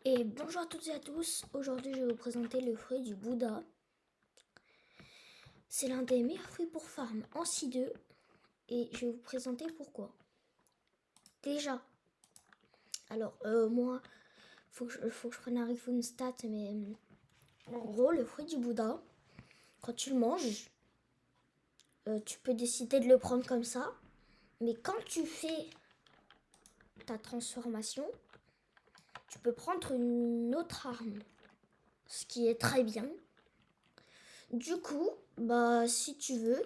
Et bonjour à toutes et à tous, aujourd'hui je vais vous présenter le fruit du Bouddha. C'est l'un des meilleurs fruits pour farm en C2 et je vais vous présenter pourquoi. Déjà, alors moi, faut que je prenne un une stat, mais en gros le fruit du Bouddha, quand tu le manges, tu peux décider de le prendre comme ça, mais quand tu fais ta transformation, tu peux prendre une autre arme, ce qui est très bien. Du coup, si tu veux,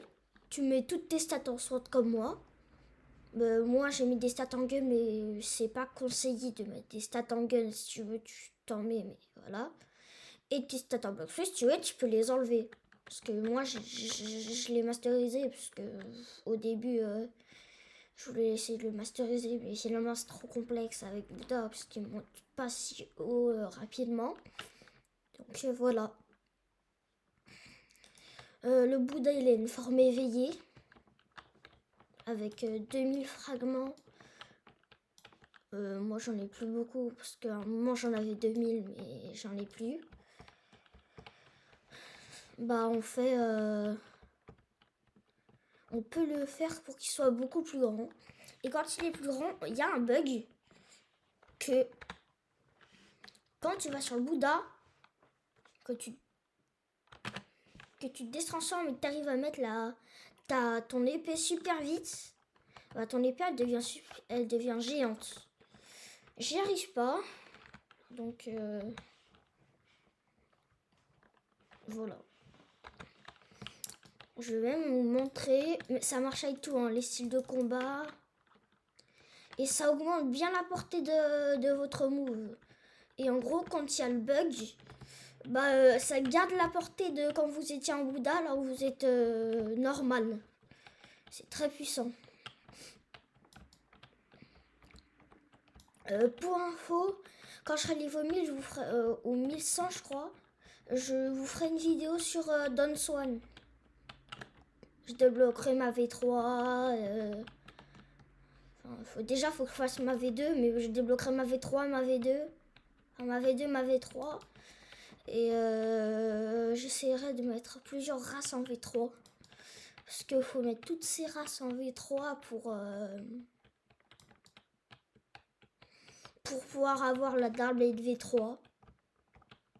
tu mets toutes tes stats en SWOT comme moi. Moi, j'ai mis des stats en gun, mais c'est pas conseillé de mettre des stats en gun. Si tu veux, tu t'en mets, mais voilà. Et tes stats en bloc si tu veux, tu peux les enlever. Parce que moi, je l'ai masterisé, parce que au début, je voulais essayer de le masteriser, mais finalement, c'est trop complexe avec Bouddha, parce qu'il monte pas si haut rapidement. Donc voilà. Le Bouddha, il a une forme éveillée avec 2000 fragments. Moi, j'en ai plus beaucoup parce qu'à un moment, j'en avais 2000, mais j'en ai plus. On peut le faire pour qu'il soit beaucoup plus grand. Et quand il est plus grand, il y a un bug que quand tu vas sur le Bouddha, que tu te détransformes et que tu arrives à mettre ton épée super vite, ton épée elle devient géante. J'y arrive pas, donc voilà. Je vais même vous montrer, mais ça marche avec tout, les styles de combat. Et ça augmente bien la portée de votre move. Et en gros, quand il y a le bug, ça garde la portée de quand vous étiez en Bouddha, là où vous êtes normal. C'est très puissant. Pour info, quand je serai niveau 1000, je vous ferai, ou 1100 je crois, je vous ferai une vidéo sur Don Swan. Je débloquerai ma V3. Déjà, faut que je fasse ma V2, mais je débloquerai ma V3, ma V2. Enfin, ma V2, ma V3. Et j'essaierai de mettre plusieurs races en V3. Parce qu'il faut mettre toutes ces races en V3 pour pouvoir avoir la Darblade V3.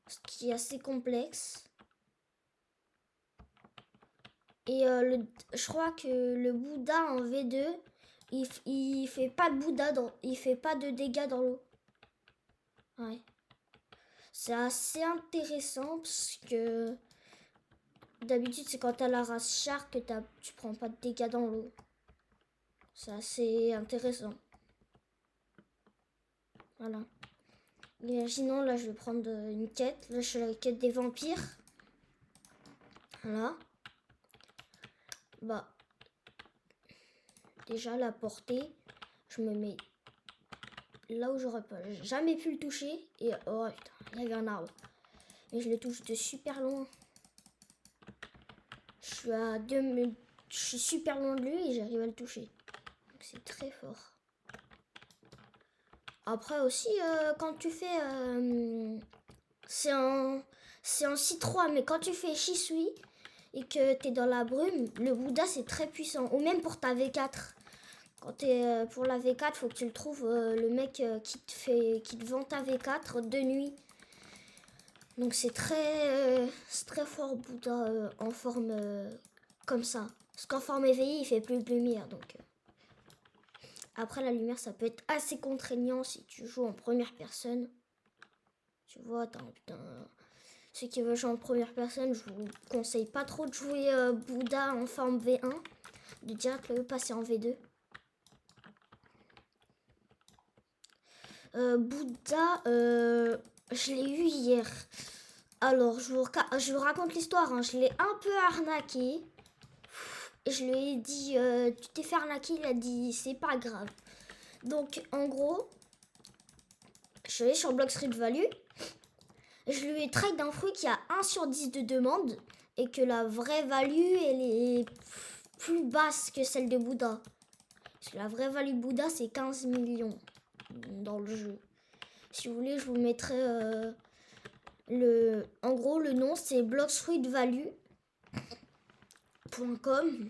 Ce qui est assez complexe. Et je crois que le Bouddha en V2, il fait pas de Bouddha, il fait pas de dégâts dans l'eau. Ouais. C'est assez intéressant parce que d'habitude c'est quand t'as la race Shark que tu prends pas de dégâts dans l'eau. C'est assez intéressant. Voilà. Imaginons là je vais prendre une quête. Là je suis à la quête des vampires. Voilà. Déjà la portée, je me mets là où j'aurais pas jamais pu le toucher. Et oh putain, il y avait un arbre. Et je le touche de super loin. Je suis super loin de lui et j'arrive à le toucher. Donc c'est très fort. Après aussi, quand tu fais... c'est en C3, mais quand tu fais Shisui et que tu es dans la brume, le Bouddha c'est très puissant. Ou même pour ta V4. Quand tu es pour la V4, faut que tu le trouves, le mec qui te vend ta V4 de nuit. Donc c'est très fort Bouddha en forme comme ça. Parce qu'en forme éveillée, il fait plus de lumière. Donc après la lumière, ça peut être assez contraignant si tu joues en première personne. Tu vois, ceux qui veulent jouer en première personne, je vous conseille pas trop de jouer Bouddha en forme V1. De direct le passer en V2. Bouddha, je l'ai eu hier. Alors, je vous raconte l'histoire. Je l'ai un peu arnaqué. Je lui ai dit, tu t'es fait arnaquer. Il a dit, c'est pas grave. Donc, en gros, je suis allée sur Block Street Value. Je lui ai trade un fruit qui a 1 sur 10 de demande. Et que la vraie value, elle est plus basse que celle de Bouddha. Parce que la vraie value de Bouddha, c'est 15 millions dans le jeu. Si vous voulez, je vous mettrai en gros, le nom, c'est blocksweetvalue.com.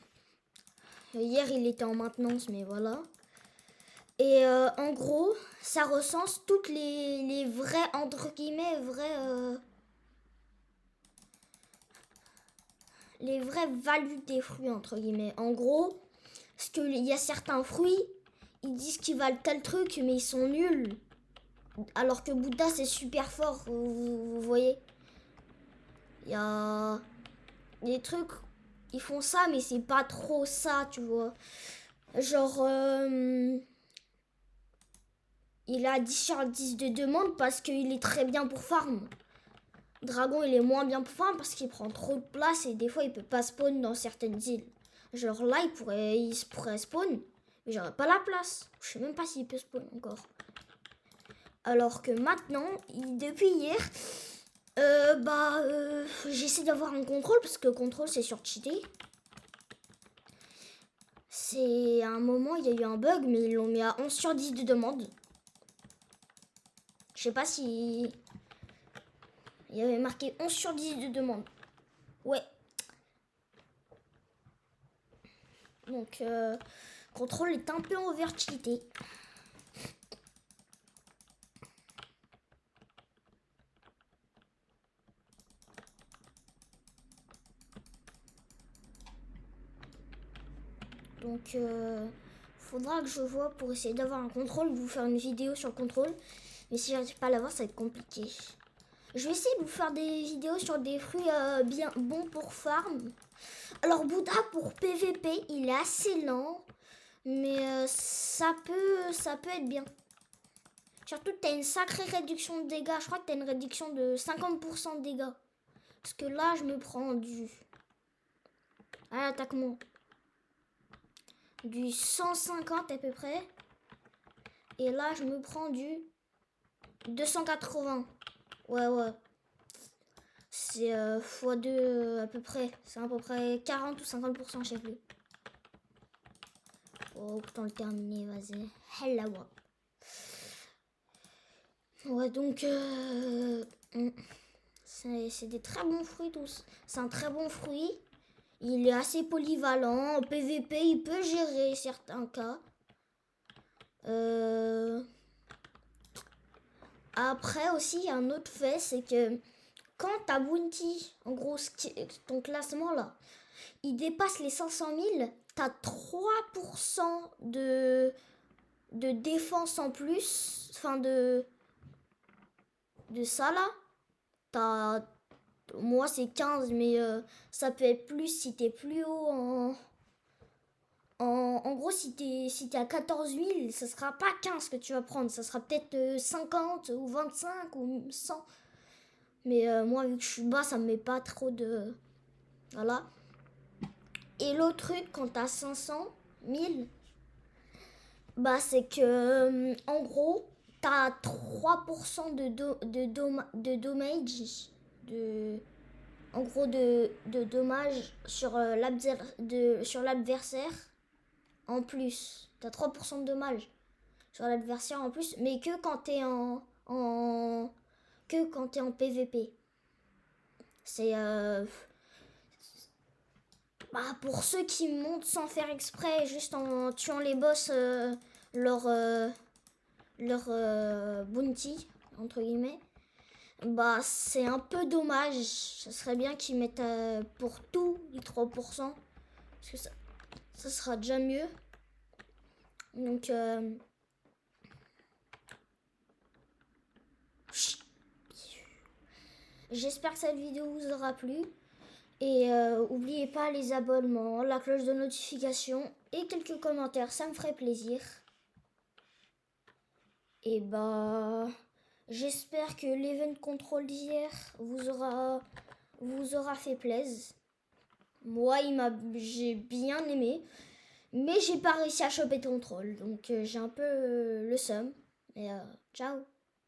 Hier, il était en maintenance, mais voilà. Et en gros, ça recense toutes les vraies, entre guillemets, les vraies values des fruits, entre guillemets. En gros, parce qu'il y a certains fruits, ils disent qu'ils valent tel truc, mais ils sont nuls. Alors que Bouddha, c'est super fort, vous voyez. Il y a des trucs, ils font ça, mais c'est pas trop ça, tu vois. Genre, il a 10 sur 10 de demande parce qu'il est très bien pour farm. Dragon, il est moins bien pour farm parce qu'il prend trop de place et des fois, il peut pas spawn dans certaines îles. Genre là, il pourrait spawn, mais j'aurais pas la place. Je sais même pas s'il peut spawn encore. Alors que maintenant, depuis hier, j'essaie d'avoir un contrôle parce que contrôle, c'est sur cheaté. C'est à un moment, il y a eu un bug, mais ils l'ont mis à 11 sur 10 de demande. Je sais pas si... Il y avait marqué 11 sur 10 de demande. Ouais. Donc, contrôle est un peu en verticalité. Donc, faudra que je vois pour essayer d'avoir un contrôle, vous faire une vidéo sur le contrôle. Mais si j'arrive pas à l'avoir, ça va être compliqué. Je vais essayer de vous faire des vidéos sur des fruits bien bons pour farm. Alors, Bouddha, pour PVP, il est assez lent. Mais ça peut être bien. Surtout, tu as une sacrée réduction de dégâts. Je crois que tu as une réduction de 50% de dégâts. Parce que là, je me prends du... Allez, attaque-moi. Du 150 à peu près. Et là, je me prends du 280. Ouais. C'est x2 à peu près. C'est à peu près 40 ou 50%, je sais plus. Oh, autant le terminer, vas-y. Hello. Ouais, donc... c'est des très bons fruits tous. C'est un très bon fruit. Il est assez polyvalent. En PVP, il peut gérer certains cas. Après aussi, il y a un autre fait, c'est que quand ta bounty, en gros, ton classement là, il dépasse les 500 000, t'as 3% de défense en plus. Enfin, de ça là. Moi, c'est 15, mais ça peut être plus si t'es plus haut en gros, si t'es à 14 000, ça sera pas 15 que tu vas prendre. Ça sera peut-être 50 ou 25 ou 100. Mais moi, vu que je suis bas, ça me met pas trop de... Voilà. Et l'autre truc, quand t'as 500 000, bah c'est que, en gros, t'as 3% de damage, en gros de dommages sur l'adversaire en plus. T'as 3% de dommages sur l'adversaire en plus, mais que quand t'es que quand t'es en PVP. C'est pour ceux qui montent sans faire exprès, juste en tuant les boss, leur bounty, entre guillemets, c'est un peu dommage. Ça serait bien qu'ils mettent pour tous les 3%, parce que ça sera déjà mieux. Donc, j'espère que cette vidéo vous aura plu. Et n'oubliez pas les abonnements, la cloche de notification et quelques commentaires, ça me ferait plaisir. Et j'espère que l'event control d'hier vous aura fait plaisir. Moi, j'ai bien aimé, mais j'ai pas réussi à choper de contrôle, donc j'ai un peu le seum. Mais ciao.